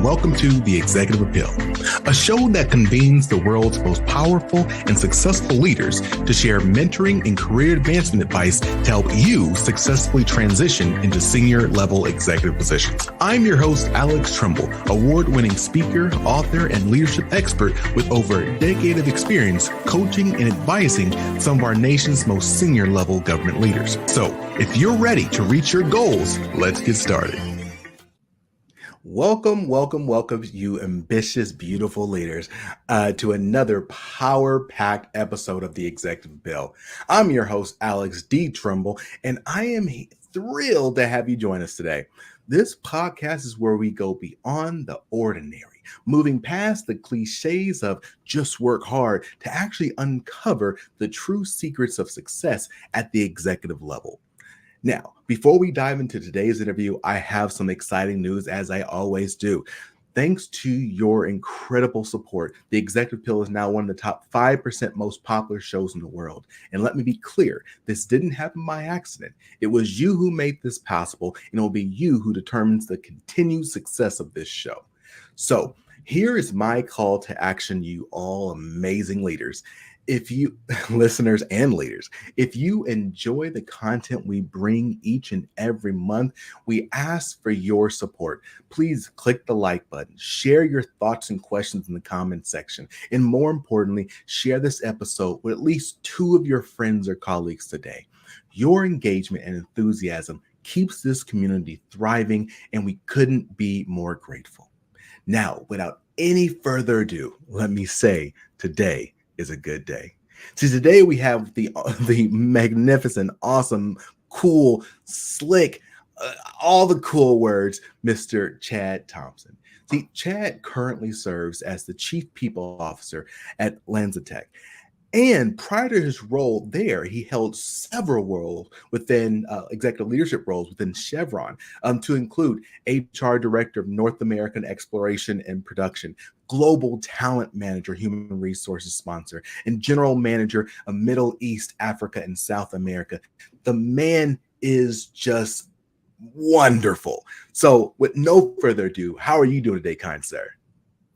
and welcome to The Executive Appeal, a show that convenes the world's most powerful and successful leaders to share mentoring and career advancement advice to help you successfully transition into senior level executive positions. I'm your host, Alex Trimble, award-winning speaker, author, and leadership expert with over a decade of experience coaching and advising some of our nation's most senior level government leaders. So if you're ready to reach your goals, let's get started. Welcome, you ambitious, beautiful leaders, to another power-packed episode of The Executive Appeal. I'm your host, Alex D. Trimble, and I am thrilled to have you join us today. This podcast is where we go beyond the ordinary, moving past the cliches of just work hard to actually uncover the true secrets of success at the executive level. Now, before we dive into today's interview, I have some exciting news, as I always do. Thanks to your incredible support, The Executive Appeal is now one of the top 5% most popular shows in the world. And let me be clear, this didn't happen by accident. It was you who made this possible, and it will be you who determines the continued success of this show. So here is my call to action, you all amazing leaders. If you listeners and leaders, if you enjoy the content we bring each and every month, we ask for your support. Please click the like button, share your thoughts and questions in the comment section, and more importantly, share this episode with at least 2 of your friends or colleagues today. Your engagement and enthusiasm keeps this community thriving, and we couldn't be more grateful. Now, without any further ado, let me say today is a good day. See, today we have the magnificent, awesome, cool, slick, all the cool words, Mr. Chad Thompson. See, Chad currently serves as the Chief People Officer at LanzaTech. And prior to his role there, he held several roles within executive leadership roles within Chevron, to include HR Director of North American Exploration and Production, Global Talent Manager, Human Resources Sponsor, and General Manager of Middle East, Africa, and South America. The man is just wonderful. So with no further ado, how are you doing today, kind sir?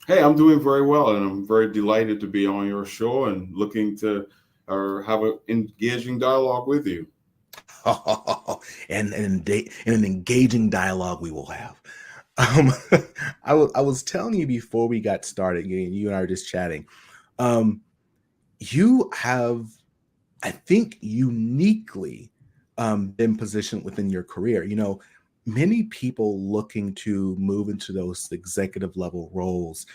Hey, I'm doing very well, and I'm very delighted to be on your show and looking to have an engaging dialogue with you. And an engaging dialogue we will have. I was telling you before we got started, you and I were just chatting. You have, I think, uniquely been positioned within your career. You know, many people looking to move into those executive level roles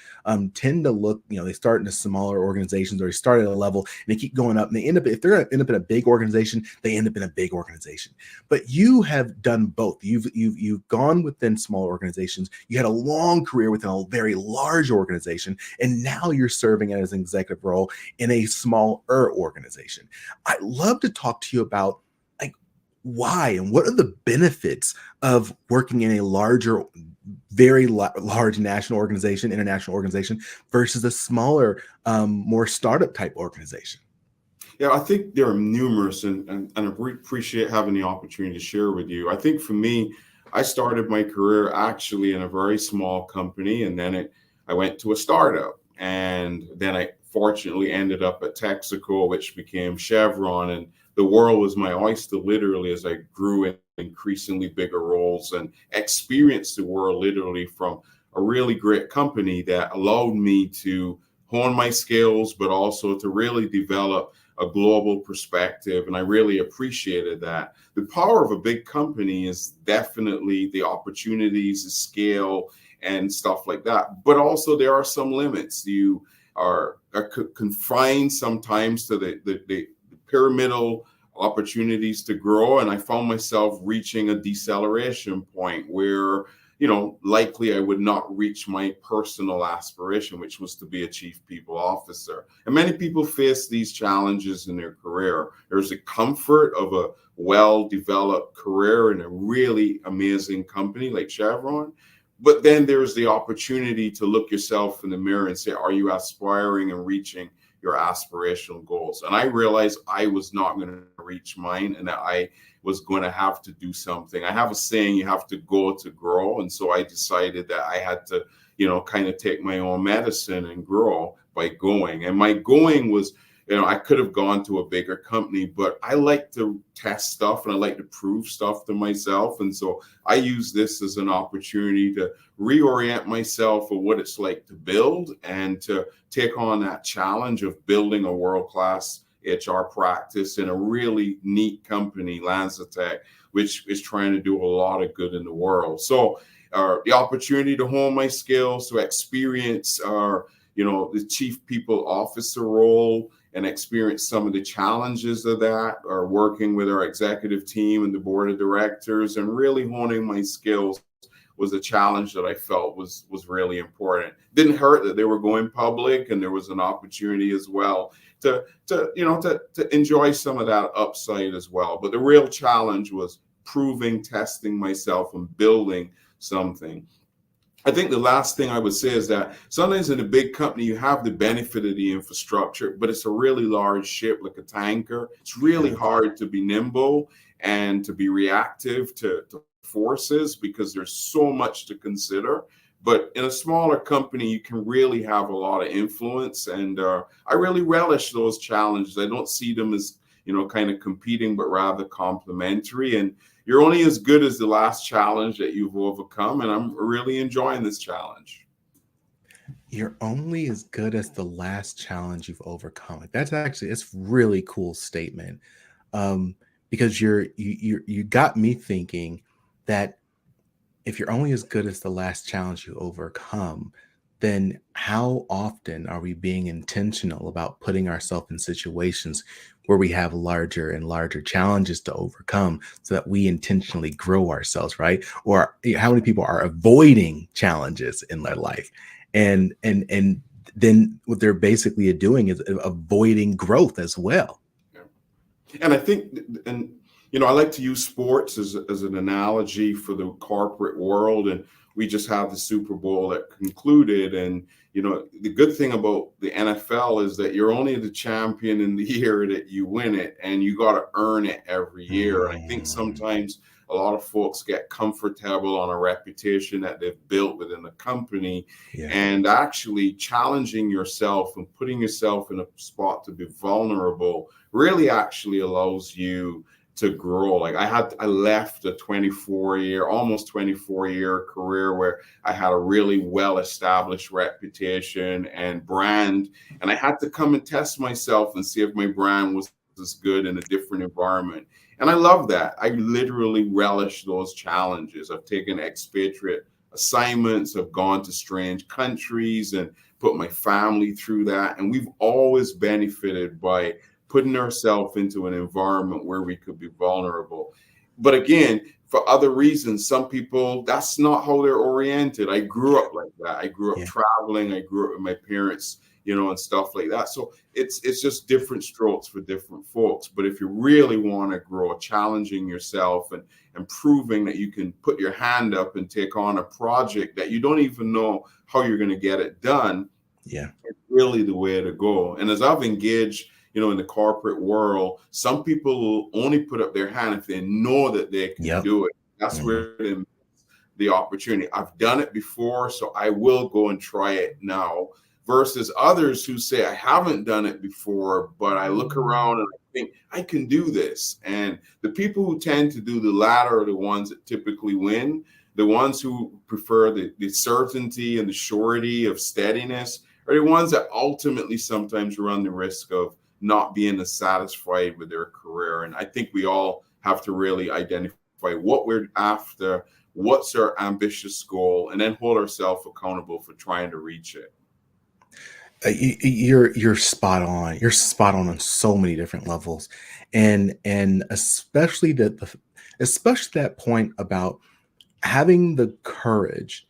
tend to look, they start in a smaller organizations, or they start at a level and they keep going up, and they end up, if they're going to end up in a big organization, they end up in a big organization. But you have done both. You've gone within small organizations. You had a long career within a very large organization, and now you're serving as an executive role in a smaller organization. I'd love to talk to you about why and what are the benefits of working in a larger, very large national organization, international organization, versus a smaller, more startup type organization? Yeah, I think there are numerous, and I appreciate having the opportunity to share with you. I think for me, I started my career actually in a very small company, and then I went to a startup, and then I fortunately ended up at Texaco, which became Chevron, and the world was my oyster literally as I grew in increasingly bigger roles and experienced the world literally from a really great company that allowed me to hone my skills, but also to really develop a global perspective. And I really appreciated that. The power of a big company is definitely the opportunities, the scale, and stuff like that. But also there are some limits. You are confined sometimes to the pyramidal opportunities to grow. And I found myself reaching a deceleration point where, likely I would not reach my personal aspiration, which was to be a chief people officer. And many people face these challenges in their career. There's a comfort of a well-developed career in a really amazing company like Chevron. But then there's the opportunity to look yourself in the mirror and say, are you aspiring and reaching your aspirational goals. And I realized I was not going to reach mine and that I was going to have to do something. I have a saying, you have to go to grow. And so I decided that I had to, kind of take my own medicine and grow by going. And my going was, I could have gone to a bigger company, but I like to test stuff and I like to prove stuff to myself. And so I use this as an opportunity to reorient myself of what it's like to build and to take on that challenge of building a world-class HR practice in a really neat company, LanzaTech, which is trying to do a lot of good in the world. So the opportunity to hone my skills, to experience the chief people officer role and experience some of the challenges of that, or working with our executive team and the board of directors and really honing my skills was a challenge that I felt was really important. Didn't hurt that they were going public and there was an opportunity as well to enjoy some of that upside as well. But the real challenge was proving, testing myself and building something. I think the last thing I would say is that sometimes in a big company, you have the benefit of the infrastructure, but it's a really large ship like a tanker. It's really hard to be nimble and to be reactive to forces because there's so much to consider. But in a smaller company, you can really have a lot of influence. And I really relish those challenges. I don't see them as, kind of competing, but rather complementary. And you're only as good as the last challenge that you've overcome. And I'm really enjoying this challenge. You're only as good as the last challenge you've overcome. It's really cool statement. Because you got me thinking that if you're only as good as the last challenge you overcome, then how often are we being intentional about putting ourselves in situations where we have larger and larger challenges to overcome so that we intentionally grow ourselves, right? Or how many people are avoiding challenges in their life? And then what they're basically doing is avoiding growth as well. Yeah. And I think, I like to use sports as an analogy for the corporate world. And we just had the Super Bowl that concluded. And, the good thing about the NFL is that you're only the champion in the year that you win it, and you got to earn it every year. And I think sometimes a lot of folks get comfortable on a reputation that they've built within the company. Yeah. And actually challenging yourself and putting yourself in a spot to be vulnerable really actually allows you to grow. Like I left a almost 24 year career where I had a really well-established reputation and brand. And I had to come and test myself and see if my brand was as good in a different environment. And I love that. I literally relish those challenges. I've taken expatriate assignments. I've gone to strange countries and put my family through that. And we've always benefited by putting ourselves into an environment where we could be vulnerable. But again, for other reasons, some people, that's not how they're oriented. I grew up like that. I grew up traveling. I grew up with my parents, and stuff like that. So it's just different strokes for different folks. But if you really want to grow, challenging yourself and proving that you can put your hand up and take on a project that you don't even know how you're going to get it done, it's really the way to go. And as I've engaged, in the corporate world, some people will only put up their hand if they know that they can do it. That's where the opportunity. I've done it before, so I will go and try it now. Versus others who say, I haven't done it before, but I look around and I think I can do this. And the people who tend to do the latter are the ones that typically win. The ones who prefer the certainty and the surety of steadiness are the ones that ultimately sometimes run the risk of not being as satisfied with their career. And I think we all have to really identify what we're after, what's our ambitious goal, and then hold ourselves accountable for trying to reach it. You're spot on. You're spot on so many different levels, and especially that point about having the courage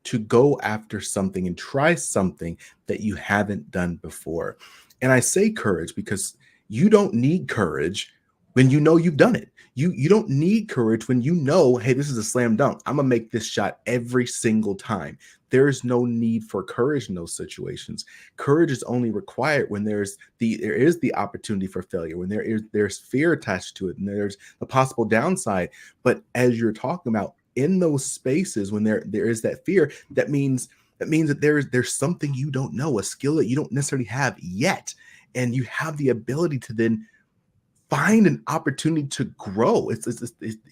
to go after something and try something that you haven't done before. And I say courage because you don't need courage when you know you've done it. You don't need courage when you know, hey, this is a slam dunk. I'm gonna make this shot every single time. There's no need for courage in those situations. Courage is only required when there is the opportunity for failure, when there's fear attached to it, and there's a possible downside. But as you're talking about, in those spaces when there is that fear, that means that there's something you don't know, a skill that you don't necessarily have yet, and you have the ability to then find an opportunity to grow.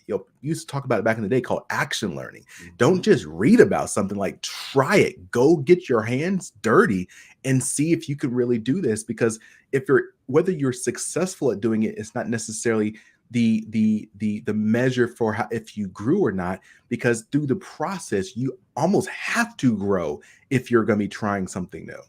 You used to talk about it back in the day, called action learning. Don't just read about something, like try it. Go get your hands dirty and see if you can really do this. Because whether you're successful at doing it, it's not necessarily the measure for how, if you grew or not. Because through the process, you almost have to grow if you're going to be trying something new.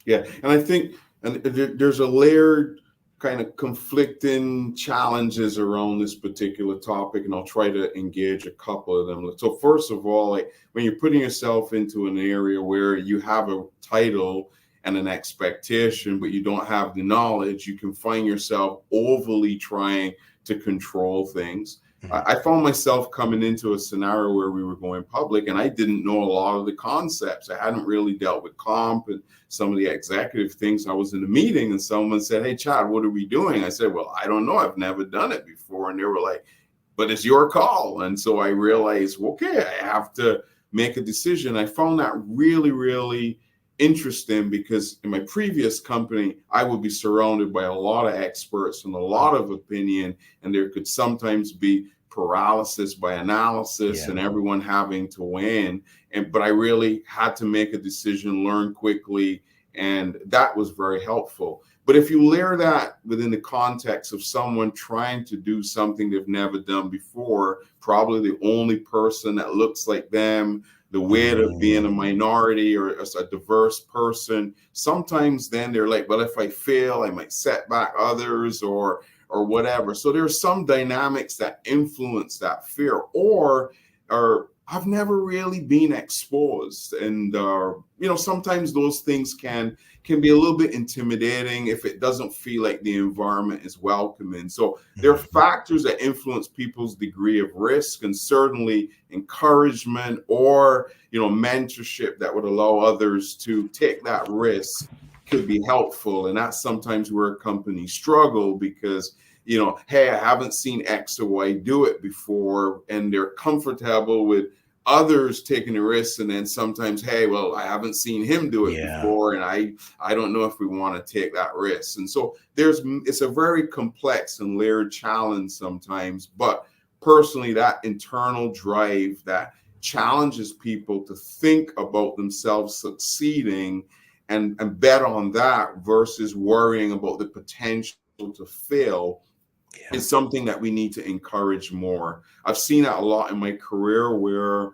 Yeah, and I think there's a layered kind of conflicting challenges around this particular topic, and I'll try to engage a couple of them. So first of all, like when you're putting yourself into an area where you have a title and an expectation, but you don't have the knowledge, you can find yourself overly trying to control things. I found myself coming into a scenario where we were going public and I didn't know a lot of the concepts. I hadn't really dealt with comp and some of the executive things. I was in a meeting and someone said, "Hey, Chad, what are we doing?" I said, "Well, I don't know. I've never done it before." And they were like, "But it's your call." And so I realized, okay, I have to make a decision. I found that really, really interesting because in my previous company, I would be surrounded by a lot of experts and a lot of opinion, and there could sometimes be paralysis by analysis and everyone having to win. But I really had to make a decision, learn quickly, and that was very helpful. But if you layer that within the context of someone trying to do something they've never done before, probably the only person that looks like them, the weight of being a minority or a diverse person, sometimes then they're like, well, if I fail, I might set back others or whatever. So there's some dynamics that influence that fear, or I've never really been exposed. And, sometimes those things can be a little bit intimidating if it doesn't feel like the environment is welcoming. So there are factors that influence people's degree of risk, and certainly encouragement or, mentorship that would allow others to take that risk could be helpful. And that's sometimes where companies struggle because, hey, I haven't seen X or Y do it before, and they're comfortable with others taking the risks. And then sometimes, hey, well, I haven't seen him do it before, and I don't know if we want to take that risk. And so it's a very complex and layered challenge sometimes. But personally, that internal drive that challenges people to think about themselves succeeding and bet on that versus worrying about the potential to fail is something that we need to encourage more. I've seen that a lot in my career where,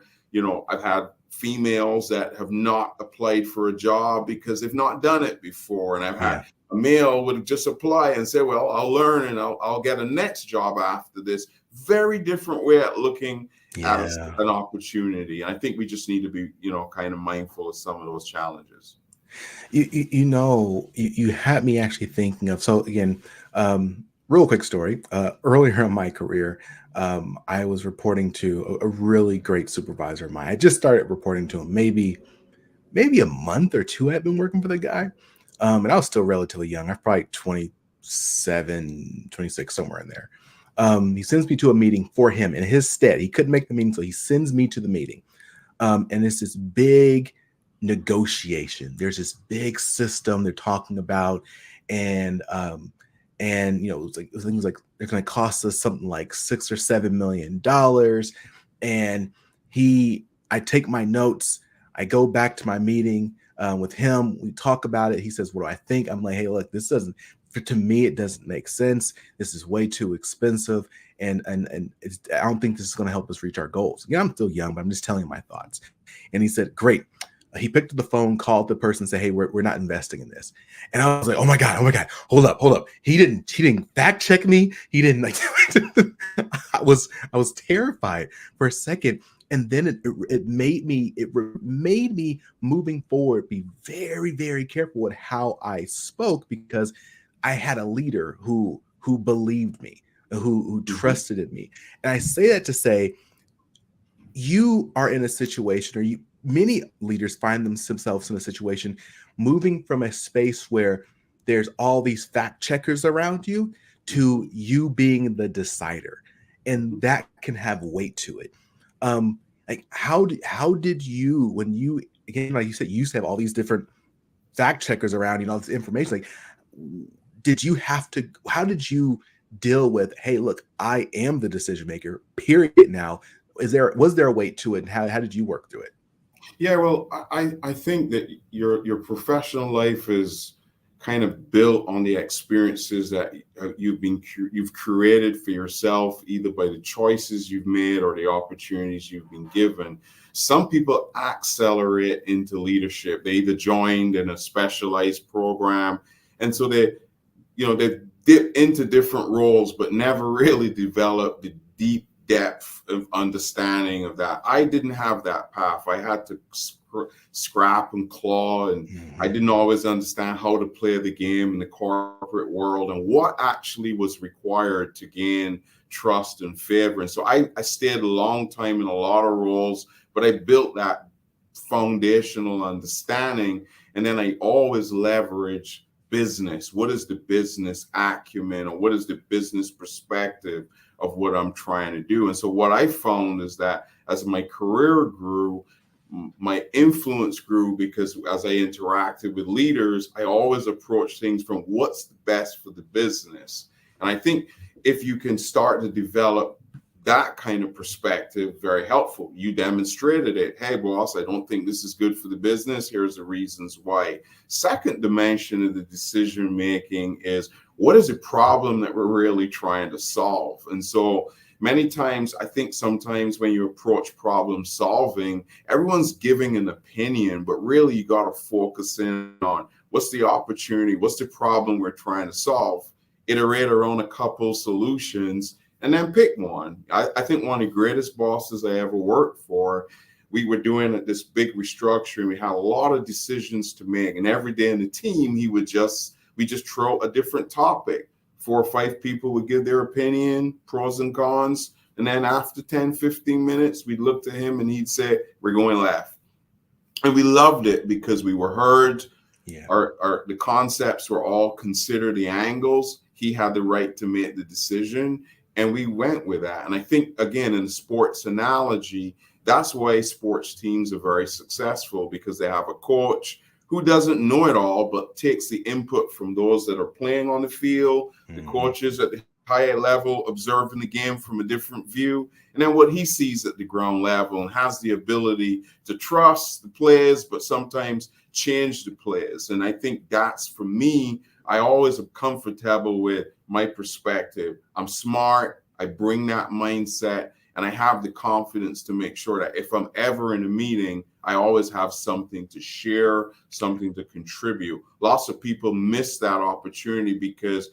I've had females that have not applied for a job because they've not done it before. And I've had a male would just apply and say, well, I'll learn and I'll get a next job after this. Very different way at looking at an opportunity. And I think we just need to be, kind of mindful of some of those challenges. You had me actually thinking of, so again, real quick story. Earlier in my career, I was reporting to a really great supervisor of mine. I just started reporting to him maybe a month or two. I'd been working for the guy, and I was still relatively young. I'm probably 27, 26, somewhere in there. He sends me to a meeting for him in his stead. He couldn't make the meeting, so he sends me to the meeting. And it's this big negotiation. There's this big system they're talking about, and it was like they're going to cost us something like $6 or $7 million. And I take my notes, I go back to my meeting with him. We talk about it. He says, "What do I think?" I'm like, "Hey, look, to me, it doesn't make sense. This is way too expensive, and I don't think this is going to help us reach our goals." I'm still young, but I'm just telling you my thoughts. And he said, "Great." He picked up the phone, called the person, and said, "Hey, we're not investing in this." And I was like, "Oh my god, hold up." He didn't fact check me. He didn't like. I was terrified for a second, and then it made me moving forward be very, very careful with how I spoke, because I had a leader who believed me. who Mhm. trusted in me. And I say that to say, you are in a situation, or many leaders find themselves in a situation moving from a space where there's all these fact checkers around you to you being the decider, and that can have weight to it. Like how did you, when you, again, like you said, you used to have all these different fact checkers around, all this information, like, did you have to, how did you deal with, hey, look, I am the decision maker, period? Now, was there a weight to it, and how did you work through it? Yeah, well, I think that your professional life is kind of built on the experiences that you've created for yourself, either by the choices you've made or the opportunities you've been given. Some people accelerate into leadership. They either joined in a specialized program, and so they dip into different roles, but never really develop the deep depth of understanding of that. I didn't have that path. I had to scrap and claw, and I Mhm. didn't always understand how to play the game in the corporate world and what actually was required to gain trust and favor. And so I stayed a long time in a lot of roles, but I built that foundational understanding. And then I always leverage business. What is the business acumen, or what is the business perspective of what I'm trying to do? And so what I found is that as my career grew, my influence grew, because as I interacted with leaders, I always approach things from what's the best for the business. And I think if you can start to develop that kind of perspective, very helpful. You demonstrated it. Hey, boss, I don't think this is good for the business. Here's the reasons why. Second dimension of the decision making is, what is a problem that we're really trying to solve? And so many times, I think sometimes when you approach problem solving, everyone's giving an opinion, but really you got to focus in on what's the opportunity, what's the problem we're trying to solve, iterate around a couple solutions, and then pick one. I think one of the greatest bosses I ever worked for, we were doing this big restructuring. We had a lot of decisions to make, and every day in the team, we just throw a different topic. 4 or 5 people would give their opinion, pros and cons, and then after 10, 15 minutes, we'd look to him and he'd say, "We're going left." And we loved it because we were heard. Yeah. The concepts were all considered, the angles. He had the right to make the decision, and we went with that. And I think, again, in the sports analogy, that's why sports teams are very successful, because they have a coach who doesn't know it all, but takes the input from those that are playing on the field, the Mhm. coaches at the higher level observing the game from a different view, and then what he sees at the ground level, and has the ability to trust the players, but sometimes change the players. And I think that's, for me, I always am comfortable with my perspective. I'm smart. I bring that mindset, and I have the confidence to make sure that if I'm ever in a meeting, I always have something to share, something to contribute. Lots of people miss that opportunity because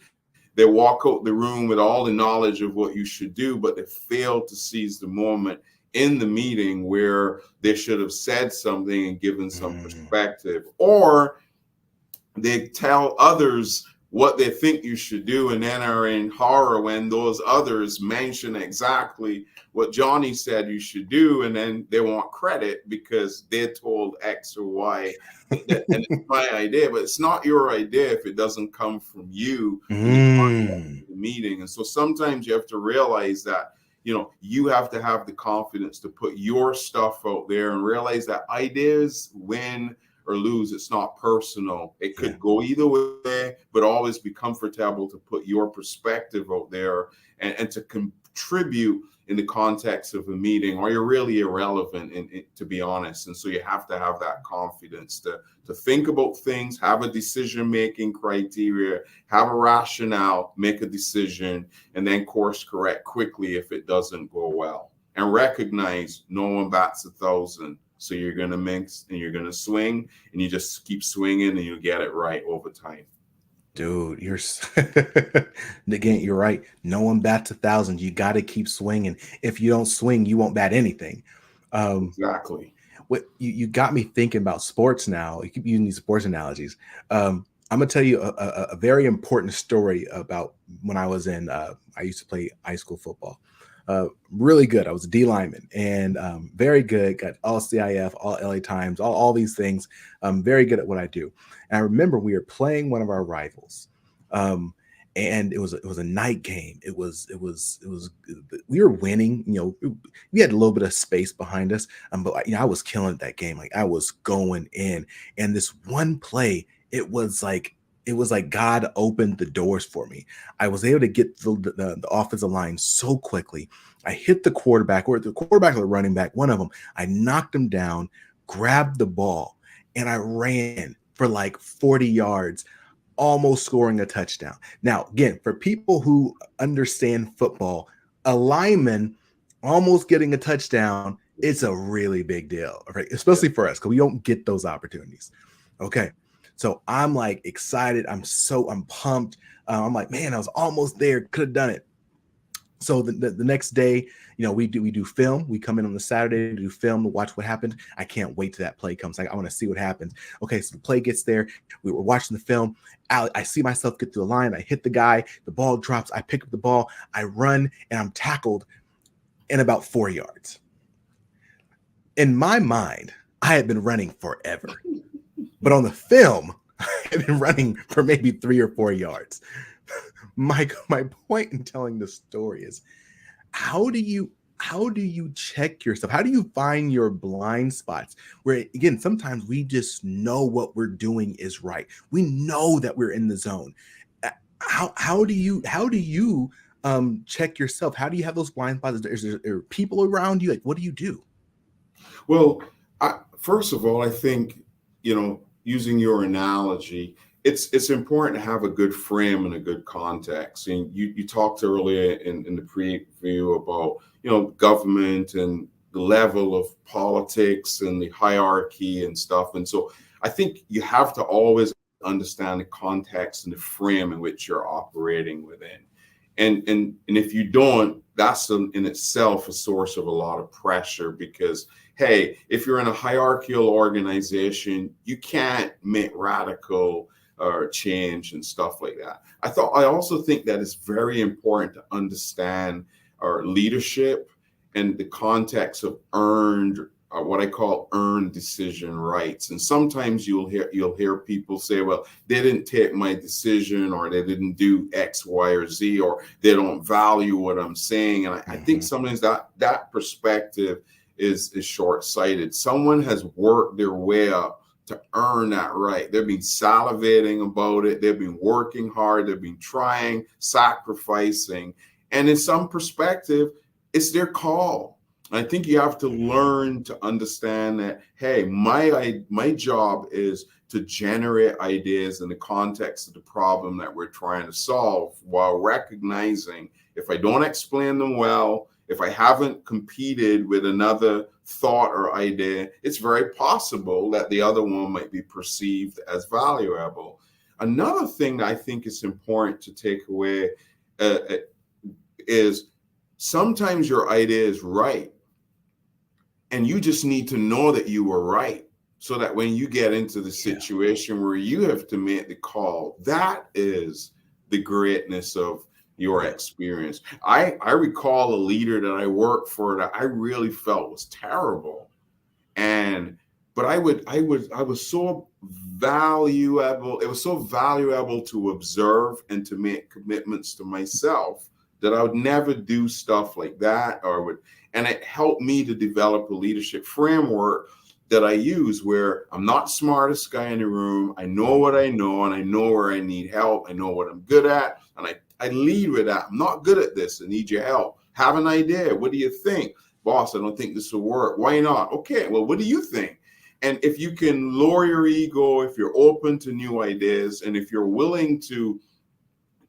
they walk out the room with all the knowledge of what you should do, but they fail to seize the moment in the meeting where they should have said something and given some Mhm. perspective. Or they tell others what they think you should do, and then are in horror when those others mention exactly what Johnny said you should do, and then they want credit because they're told X or Y, and it's my idea, but it's not your idea if it doesn't come from you in the context Mm. of the meeting. And so sometimes you have to realize that you have to have the confidence to put your stuff out there, and realize that ideas win or lose. It's not personal. It Yeah. could go either way, but always be comfortable to put your perspective out there, and to contribute in the context of a meeting, or you're really irrelevant, to be honest. And so you have to have that confidence to think about things, have a decision-making criteria, have a rationale, make a decision, and then course correct quickly if it doesn't go well. And recognize no one bats 1,000. So you're going to mix and you're going to swing, and you just keep swinging, and you get it right over time. Dude, again, you're right. No one bats 1,000. You got to keep swinging. If you don't swing, you won't bat anything. Um, Exactly. what you got me thinking about sports now. You keep using these sports analogies. Um, I'm gonna tell you a very important story about when I was in. I used to play high school football. Really good. I was a D lineman and very good. Got all CIF, all LA Times, all these things. Very good at what I do. And I remember we were playing one of our rivals, and it was a night game. It was we were winning. We had a little bit of space behind us, but I was killing that game. Like I was going in, and this one play it was like God opened the doors for me. I was able to get the offensive line so quickly. I hit the quarterback or the running back, one of them. I knocked him down, grabbed the ball, and I ran for like 40 yards, almost scoring a touchdown. Now, again, for people who understand football, a lineman almost getting a touchdown, it's a really big deal, right? Especially for us, because we don't get those opportunities. Okay. So I'm like excited. I'm pumped. I'm like, man, I was almost there. Could have done it. So the next day, we do film. We come in on the Saturday to do film to watch what happened. I can't wait till that play comes. Like I want to see what happens. Okay, so the play gets there. We were watching the film. I see myself get through the line. I hit the guy. The ball drops. I pick up the ball. I run and I'm tackled in about 4 yards. In my mind, I had been running forever. But on the film, I've been running for maybe 3 or 4 yards. My point in telling the story is how do you check yourself? How do you find your blind spots? Where again, sometimes we just know what we're doing is right. We know that we're in the zone. How do you check yourself? How do you have those blind spots? Is there people around you? Like, what do you do? Well, first of all, I think, using your analogy, it's important to have a good frame and a good context. And you talked earlier in the preview about, government and the level of politics and the hierarchy and stuff. And so I think you have to always understand the context and the frame in which you're operating within. And if you don't, that's in itself a source of a lot of pressure because, hey, if you're in a hierarchical organization, you can't make radical change and stuff like that. I also think that it's very important to understand our leadership and the context of what I call earned decision rights. And sometimes you'll hear people say, well, they didn't take my decision, or they didn't do X, Y, or Z, or they don't value what I'm saying. And I think sometimes that perspective is short-sighted. Someone has worked their way up to earn that right. They've been salivating about it. They've been working hard. They've been trying, sacrificing. And in some perspective, it's their call. I think you have to learn to understand that, hey, my job is to generate ideas in the context of the problem that we're trying to solve, while recognizing if I don't explain them well, if I haven't competed with another thought or idea, it's very possible that the other one might be perceived as valuable. Another thing that I think is important to take away is sometimes your idea is right, and you just need to know that you were right, so that when you get into the situation where you have to make the call, that is the greatness of your experience. I recall a leader that I worked for that I really felt was terrible. But I was so valuable. It was so valuable to observe and to make commitments to myself that I would never do stuff like that, and it helped me to develop a leadership framework that I use, where I'm not the smartest guy in the room. I know what I know, and I know where I need help. I know what I'm good at, and I lead with that. I'm not good at this. I need your help. Have an idea. What do you think? Boss, I don't think this will work. Why not? Okay, well, what do you think? And if you can lower your ego, if you're open to new ideas, and if you're willing to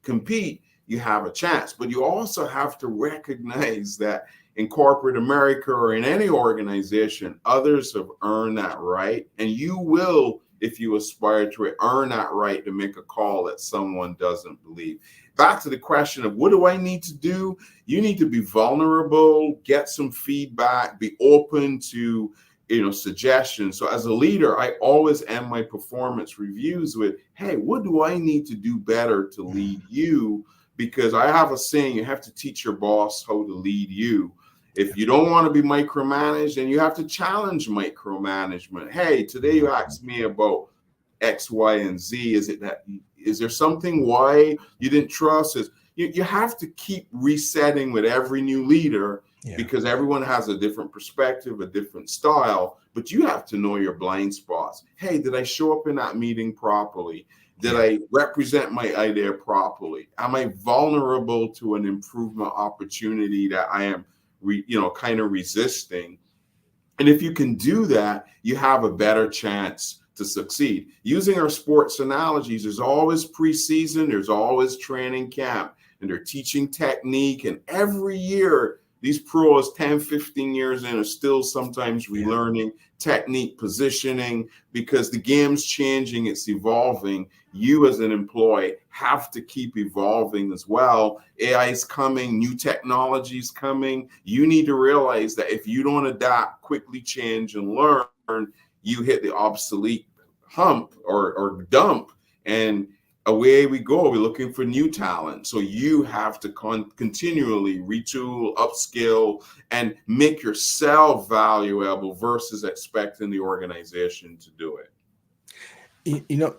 compete, you have a chance. But you also have to recognize that in corporate America or in any organization, others have earned that right. And you will, if you aspire to it, earn that right to make a call that someone doesn't believe. Back to the question of what do I need to do? You need to be vulnerable, get some feedback, be open to suggestions. So as a leader, I always end my performance reviews with, hey, what do I need to do better to lead you? Because I have a saying, you have to teach your boss how to lead you. If you don't want to be micromanaged, then you have to challenge micromanagement. Hey, today you asked me about X, Y, and Z. Is there something why you didn't trust? You have to keep resetting with every new leader, because everyone has a different perspective, a different style, but you have to know your blind spots. Hey, did I show up in that meeting properly? Did I represent my idea properly? Am I vulnerable to an improvement opportunity that I am, kind of resisting? And if you can do that, you have a better chance to succeed. Using our sports analogies, there's always preseason, there's always training camp, and they're teaching technique. And every year, these pros 10, 15 years in are still sometimes relearning technique, positioning, because the game's changing, it's evolving. You as an employee have to keep evolving as well. AI is coming, new technology is coming. You need to realize that if you don't adapt, quickly change, and learn, you hit the obsolete hump or dump, and away we go. We're looking for new talent. So you have to continually retool, upskill, and make yourself valuable versus expecting the organization to do it.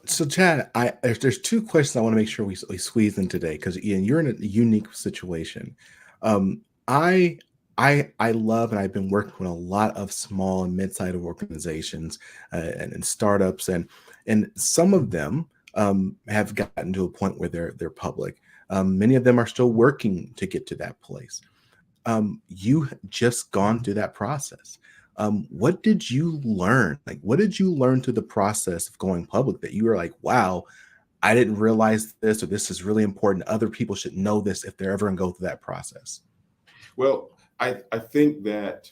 So Chad, there's two questions I want to make sure we squeeze in today, because Ian, you're in a unique situation. I love, and I've been working with a lot of small and mid-sized organizations and startups, and some of them have gotten to a point where they're public. Many of them are still working to get to that place. You just gone through that process. What did you learn? Like, what did you learn through the process of going public that you were like, wow, I didn't realize this, or this is really important. Other people should know this if they're ever going to go through that process? Well, I think that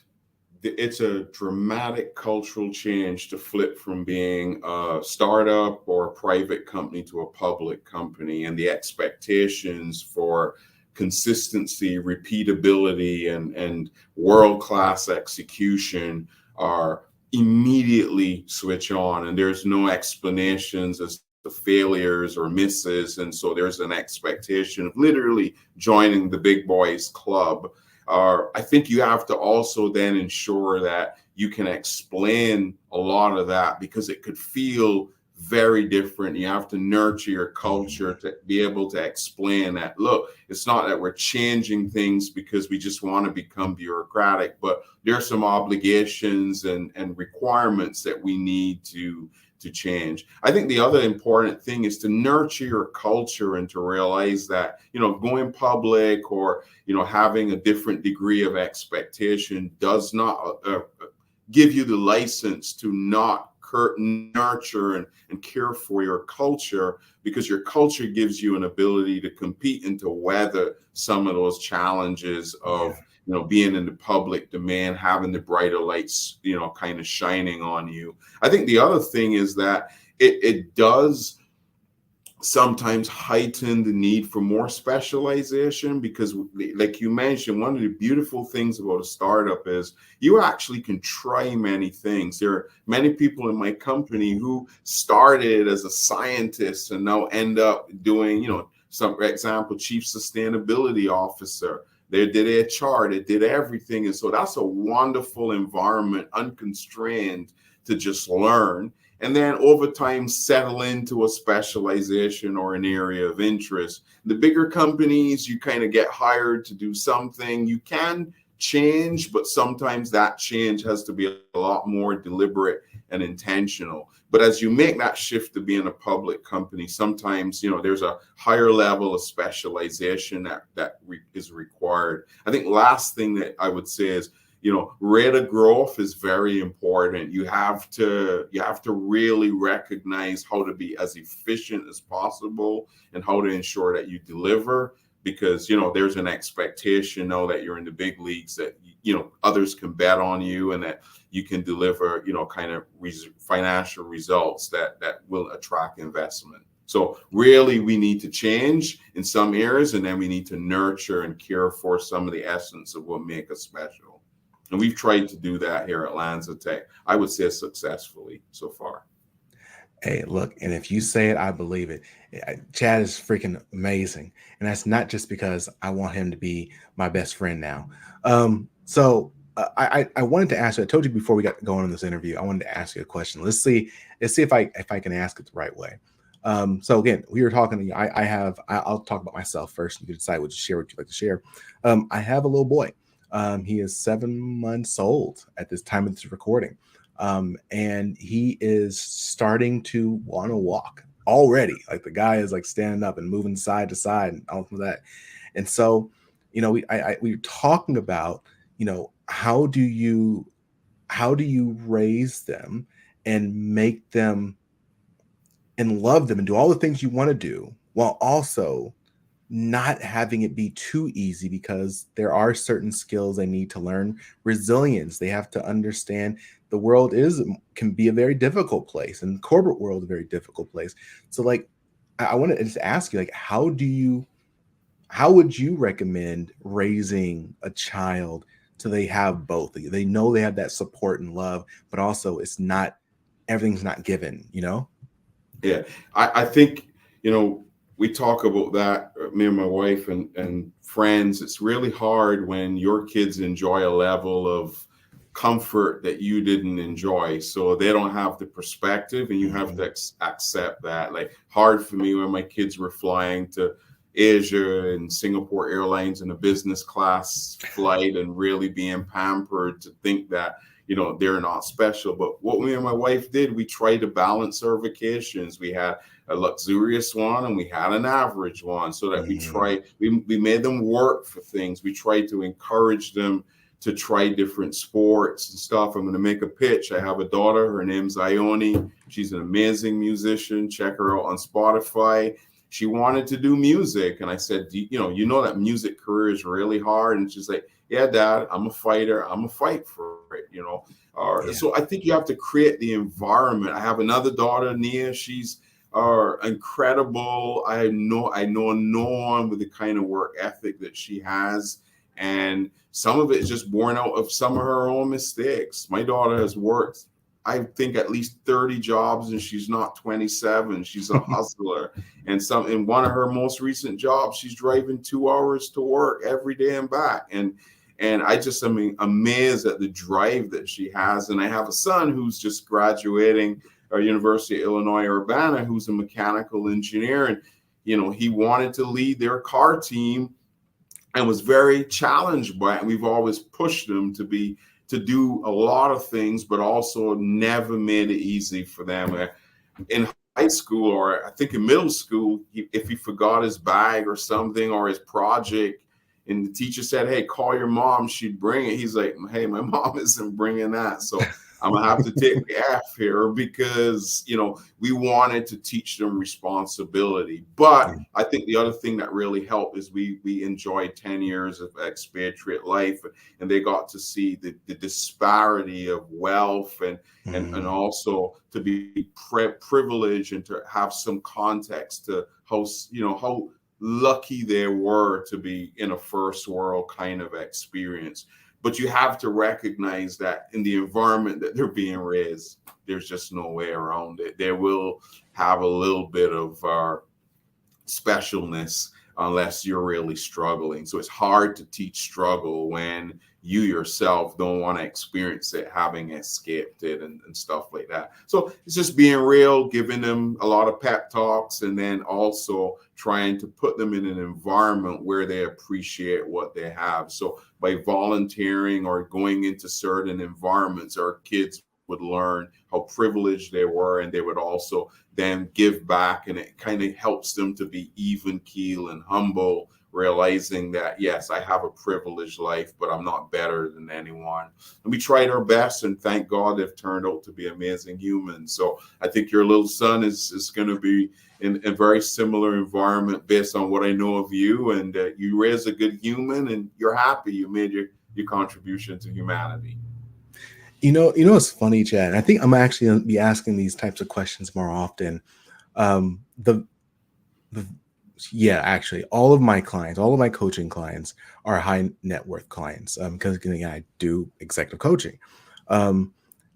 it's a dramatic cultural change to flip from being a startup or a private company to a public company, and the expectations for consistency, repeatability, and world-class execution are immediately switch on, and there's no explanations as to failures or misses. And so there's an expectation of literally joining the big boys club. I think you have to also then ensure that you can explain a lot of that, because it could feel very different. You have to nurture your culture to be able to explain that, look, it's not that we're changing things because we just want to become bureaucratic, but there are some obligations and requirements that we need to change. I think the other important thing is to nurture your culture and to realize that, going public or, having a different degree of expectation does not give you the license to not nurture and care for your culture, because your culture gives you an ability to compete and to weather some of those challenges of being in the public domain, having the brighter lights kind of shining on you. I think the other thing is that it does sometimes heighten the need for more specialization, because like you mentioned, one of the beautiful things about a startup is you actually can try many things. There are many people in my company who started as a scientist and now end up doing, some, for example, chief sustainability officer. They did HR, they did everything. And so that's a wonderful environment, unconstrained, to just learn. And then over time, settle into a specialization or an area of interest. The bigger companies, you kind of get hired to do something. You can change, but sometimes that change has to be a lot more deliberate and intentional. But as you make that shift to being a public company, sometimes, there's a higher level of specialization that is required. I think last thing that I would say is, rate of growth is very important. You have to really recognize how to be as efficient as possible and how to ensure that you deliver, because there's an expectation now that you're in the big leagues that others can bet on you and that you can deliver kind of financial results that will attract investment. So really, we need to change in some areas, and then we need to nurture and care for some of the essence of what make us special. And we've tried to do that here at LanzaTech, I would say successfully so far. Hey, look, and if you say it, I believe it. Chad is freaking amazing, and that's not just because I want him to be my best friend now. I wanted to ask you. I told you before we got going on this interview. I wanted to ask you a question. Let's see if I can ask it the right way. So again, we were talking. I'll talk about myself first. You can decide what you'd like to share. I have a little boy. He is 7 months old at this time of this recording. And he is starting to want to walk already. Like the guy is like standing up and moving side to side and all of that. And so, we were talking about, how do you raise them and make them and love them and do all the things you want to do while also not having it be too easy, because there are certain skills they need to learn. Resilience, they have to understand the world can be a very difficult place, and the corporate world is a very difficult place. So like I want to just ask you, like, how would you recommend raising a child so they have both? They know they have that support and love, but also everything's not given. Yeah, I think, we talk about that, me and my wife and friends. It's really hard when your kids enjoy a level of comfort that you didn't enjoy. So they don't have the perspective, and you have to accept that. Like, hard for me when my kids were flying to Asia and Singapore Airlines in a business class flight and really being pampered, to think that they're not special. But what me and my wife did, we tried to balance our vacations. We had a luxurious one and we had an average one, so that we made them work for things. We tried to encourage them to try different sports and stuff. I'm going to make a pitch. I have a daughter. Her name's Ione. She's an amazing musician. Check her out on Spotify. She wanted to do music, and I said, you know that music career is really hard. And she's like, yeah, Dad, I'm a fighter. I'm a fight for it. So I think you have to create the environment. I have another daughter, Nia. She's incredible. I know no one with the kind of work ethic that she has. And some of it is just born out of some of her own mistakes. My daughter has worked, I think, at least 30 jobs, and she's not 27. She's a hustler. And in one of her most recent jobs, she's driving 2 hours to work every day and back. And I just, amazed at the drive that she has. And I have a son who's just graduating University of Illinois Urbana, who's a mechanical engineer. And, he wanted to lead their car team and was very challenged by it. And we've always pushed him to do a lot of things, but also never made it easy for them. In high school, or I think in middle school, if he forgot his bag or something, or his project, and the teacher said, hey, call your mom, she'd bring it. He's like, hey, my mom isn't bringing that. So I'm going to have to take the F here, because, we wanted to teach them responsibility. But I think the other thing that really helped is we enjoyed 10 years of expatriate life, and they got to see the disparity of wealth and also to be privileged and to have some context to how lucky they were to be in a first world kind of experience. But you have to recognize that in the environment that they're being raised, there's just no way around it. They will have a little bit of specialness unless you're really struggling. So it's hard to teach struggle when you yourself don't want to experience it, having escaped it and stuff like that. So it's just being real, giving them a lot of pep talks, and then also trying to put them in an environment where they appreciate what they have. So by volunteering or going into certain environments, our kids would learn how privileged they were, and they would also then give back, and it kind of helps them to be even keel and humble, realizing that, yes, I have a privileged life, but I'm not better than anyone. And we tried our best, and thank God they've turned out to be amazing humans. So I think your little son is going to be in a very similar environment based on what I know of you, and you raise a good human, and you're happy you made your contribution to humanity. It's funny, Chad. I think I'm actually going to be asking these types of questions more often. The Yeah, actually, all of my clients, all of my coaching clients are high net worth clients, because again, I do executive coaching. Um,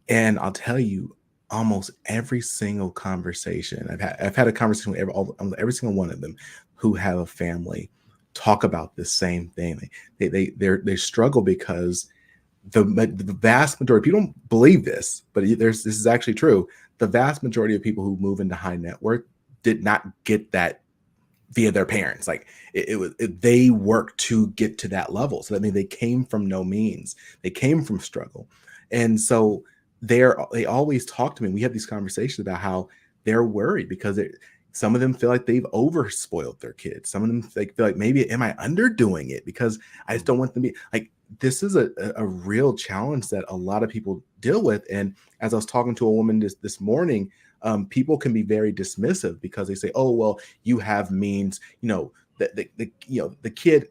and I'll tell you, almost every single conversation I've had a conversation with every single one of them who have a family talk about the same thing. They struggle because the vast majority, people don't believe this, but this is actually true. The vast majority of people who move into high net worth did not get that via their parents. Like they worked to get to that level. So that means they came from no means. They came from struggle. And so they always talk to me. We have these conversations about how they're worried because some of them feel like they've over spoiled their kids. Some of them feel like, maybe am I underdoing it because I just don't want them to be like, this is a real challenge that a lot of people deal with. And as I was talking to a woman this morning, people can be very dismissive because they say, "Oh, well, you have means." The kid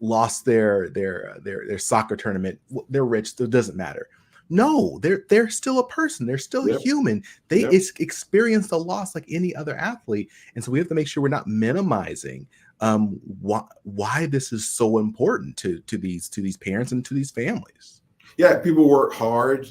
lost their soccer tournament. They're rich. So it doesn't matter. No, they're still a person. They're still Yep. human. They Yep. experience the loss like any other athlete, and so we have to make sure we're not minimizing why this is so important to these parents and to these families. Yeah, people work hard.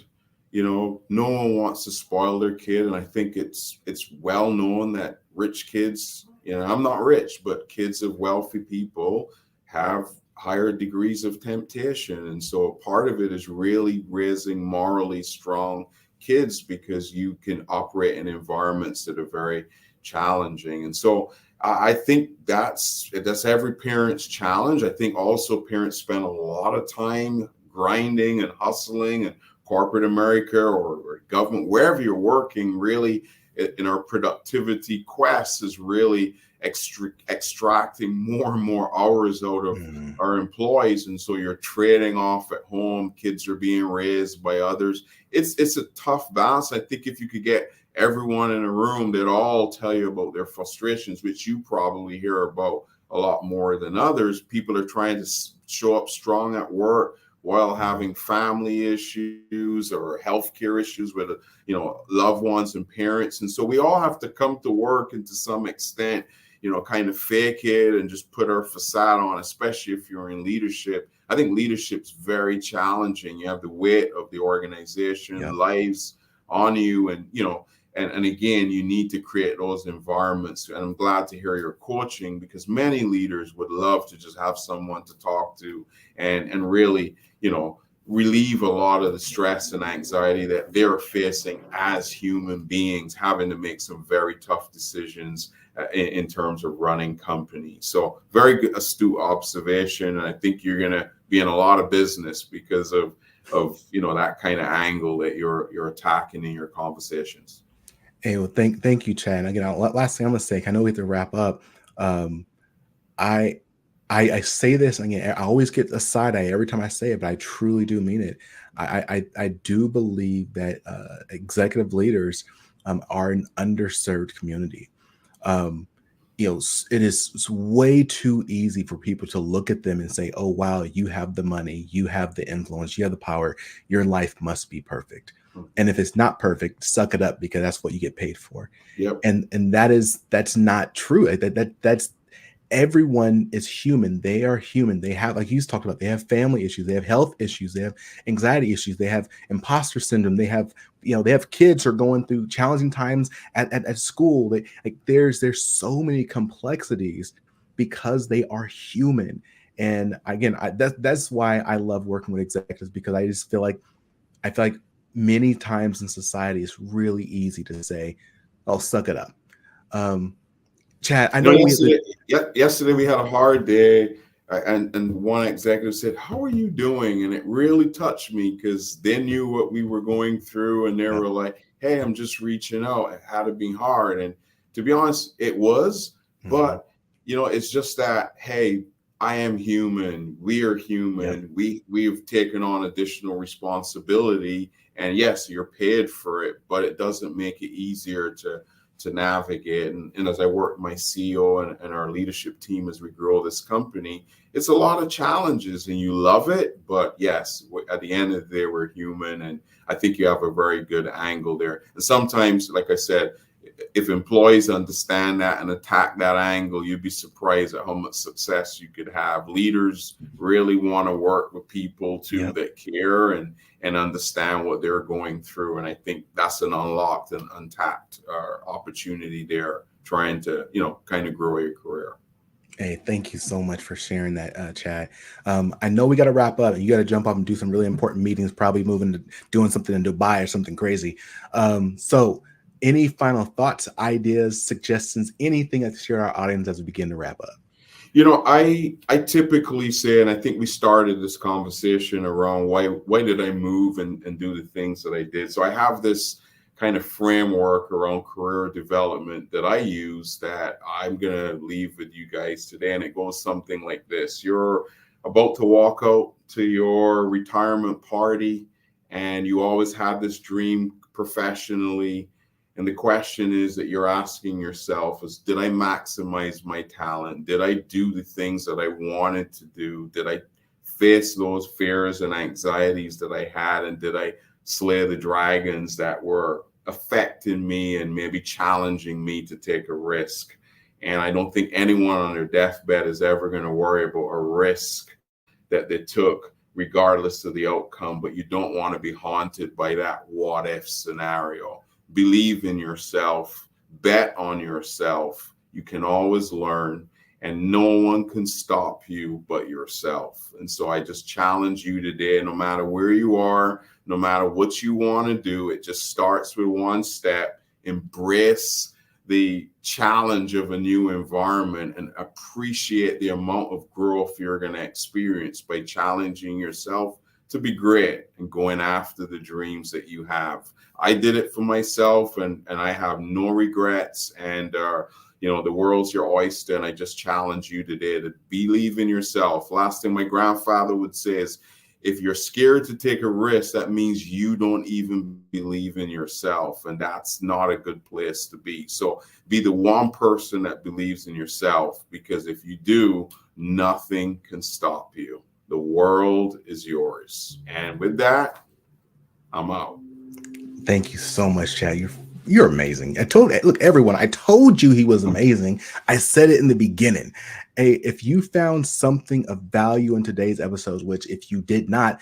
No one wants to spoil their kid, and I think it's well known that rich kids, I'm not rich, but kids of wealthy people have higher degrees of temptation. And so part of it is really raising morally strong kids, because you can operate in environments that are very challenging. And so I think that's every parent's challenge. I think also parents spend a lot of time grinding and hustling, and corporate America or government, wherever you're working, really in our productivity quest is really extracting more and more hours out of our employees. And so you're trading off at home. Kids are being raised by others. It's a tough balance. I think if you could get everyone in a room, they'd all tell you about their frustrations, which you probably hear about a lot more than others. People are trying to show up strong at work while having family issues or healthcare issues with loved ones and parents. And so we all have to come to work, and to some extent, kind of fake it and just put our facade on, especially if you're in leadership. I think leadership's very challenging. You have the weight of the organization, lives on you, and and again, you need to create those environments. And I'm glad to hear your coaching, because many leaders would love to just have someone to talk to and really, relieve a lot of the stress and anxiety that they're facing as human beings, having to make some very tough decisions in terms of running companies. So very good, astute observation. And I think you're going to be in a lot of business because of that kind of angle that you're attacking in your conversations. Hey, well, thank you, Chad. And again, last thing I'm gonna say, I know we have to wrap up. I I say this again. I always get a side eye every time I say it, but I truly do mean it. I do believe that executive leaders are an underserved community. Um, it is it's way too easy for people to look at them and say, "Oh, wow, you have the money, you have the influence, you have the power. Your life must be perfect." And if it's not perfect, suck it up because that's what you get paid for. Yep. And that's not true. That's everyone is human. They are human. They have, like you talked about, they have family issues, they have health issues, they have anxiety issues, they have imposter syndrome, they have, they have kids who are going through challenging times at school. There's so many complexities because they are human. And again, that's why I love working with executives, because I feel like many times in society it's really easy to say, "Oh, suck it up." Chad, I know yesterday we had a hard day, and one executive said, "How are you doing?" And it really touched me because they knew what we were going through, and they were like, "Hey, I'm just reaching out." It had to be hard, and to be honest, it was. But it's just that, hey, I am human. We are human. We've taken on additional responsibility, and yes, you're paid for it, but it doesn't make it easier to navigate. And as I work my CEO and our leadership team as we grow this company, it's a lot of challenges, and you love it. But yes, at the end of the day, we're human, and I think you have a very good angle there. And sometimes, like I said, if employees understand that and attack that angle, you'd be surprised at how much success you could have. Leaders really want to work with people too that care and understand what they're going through. And I think that's an unlocked and untapped opportunity there, trying to, kind of grow your career. Hey, thank you so much for sharing that, Chad. I know we got to wrap up and you got to jump off and do some really important meetings, probably moving to doing something in Dubai or something crazy. So any final thoughts, ideas, suggestions, anything to share our audience as we begin to wrap up? I typically say, and I think we started this conversation around why did I move and do the things that I did. So I have this kind of framework around career development that I use that I'm going to leave with you guys today. And it goes something like this. You're about to walk out to your retirement party and you always have this dream professionally. And the question is that you're asking yourself is, did I maximize my talent? Did I do the things that I wanted to do? Did I face those fears and anxieties that I had? And did I slay the dragons that were affecting me and maybe challenging me to take a risk? And I don't think anyone on their deathbed is ever going to worry about a risk that they took, regardless of the outcome. But you don't want to be haunted by that what if scenario. Believe in yourself, bet on yourself. You can always learn, and no one can stop you but yourself. And so I just challenge you today, no matter where you are, no matter what you want to do, it just starts with one step. Embrace the challenge of a new environment and appreciate the amount of growth you're going to experience by challenging yourself to be great and going after the dreams that you have. I did it for myself and I have no regrets, and the world's your oyster, and I just challenge you today to believe in yourself. Last thing my grandfather would say is, if you're scared to take a risk, that means you don't even believe in yourself, and that's not a good place to be. So be the one person that believes in yourself, because if you do, nothing can stop you. The world is yours. And with that, I'm out. Thank you so much, Chad. You're amazing. Look, everyone, I told you he was amazing. I said it in the beginning. Hey, if you found something of value in today's episode, which if you did not,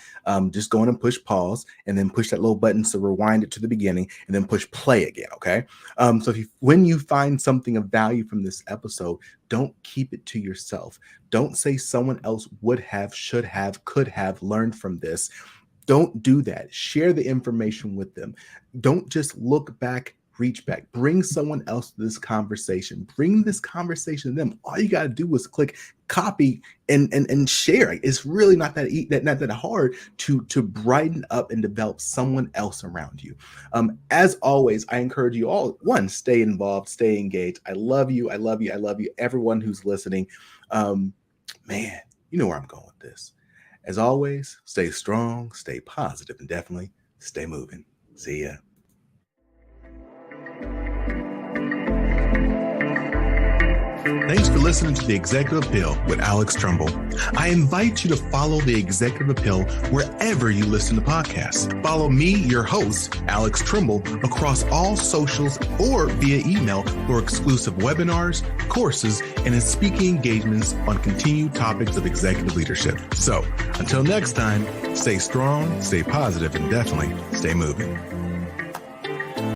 just go in and push pause and then push that little button to rewind it to the beginning and then push play again, okay? So when you find something of value from this episode, don't keep it to yourself. Don't say someone else would have, should have, could have learned from this. Don't do that. Share the information with them. Don't just look back, reach back. Bring someone else to this conversation. Bring this conversation to them. All you got to do is click copy and share. It's really not that hard to brighten up and develop someone else around you. As always, I encourage you all, one, stay involved, stay engaged. I love you. I love you. I love you. Everyone who's listening. Man, you know where I'm going with this. As always, stay strong, stay positive, and definitely stay moving. See ya. Thanks for listening to The Executive Appeal with Alex Trumbull. I invite you to follow The Executive Appeal wherever you listen to podcasts. Follow me, your host, Alex Trumbull, across all socials or via email for exclusive webinars, courses, and in speaking engagements on continued topics of executive leadership. So, until next time, stay strong, stay positive, and definitely stay moving.